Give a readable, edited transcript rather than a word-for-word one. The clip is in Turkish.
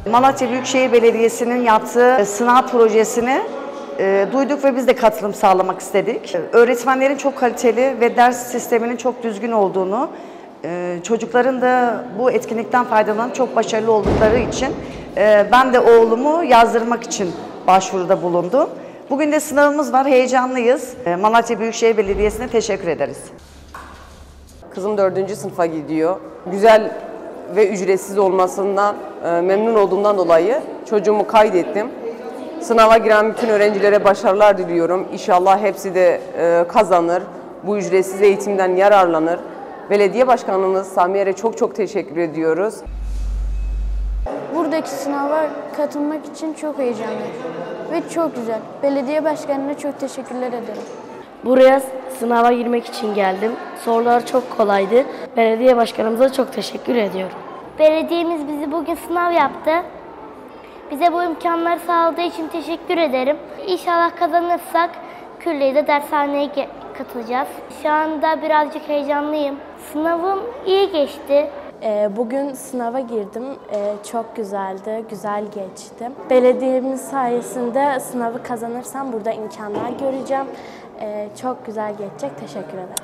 Malatya Büyükşehir Belediyesi'nin yaptığı sınav projesini duyduk ve biz de katılım sağlamak istedik. Öğretmenlerin çok kaliteli ve ders sisteminin çok düzgün olduğunu, çocukların da bu etkinlikten faydalanıp çok başarılı oldukları için ben de oğlumu yazdırmak için başvuruda bulundum. Bugün de sınavımız var, heyecanlıyız. Malatya Büyükşehir Belediyesi'ne teşekkür ederiz. Kızım 4. sınıfa gidiyor. Güzel ve ücretsiz olmasından memnun olduğumdan dolayı çocuğumu kaydettim. Sınava giren bütün öğrencilere başarılar diliyorum. İnşallah hepsi de kazanır, bu ücretsiz eğitimden yararlanır. Belediye Başkanımız Samiyer'e çok teşekkür ediyoruz. Buradaki sınava katılmak için çok heyecanlıyım ve çok güzel. Belediye Başkanı'na çok teşekkürler ederim. Buraya sınava girmek için geldim. Sorular çok kolaydı. Belediye başkanımıza çok teşekkür ediyorum. Belediyemiz bizi bugün sınav yaptı. Bize bu imkanları sağladığı için teşekkür ederim. İnşallah kazanırsak Küllü'de dershaneye katılacağız. Şu anda birazcık heyecanlıyım. Sınavım iyi geçti. Bugün sınava girdim. Çok güzeldi, güzel geçti. Belediyemiz sayesinde sınavı kazanırsam burada imkanlar göreceğim. Çok güzel geçecek. Teşekkür ederim.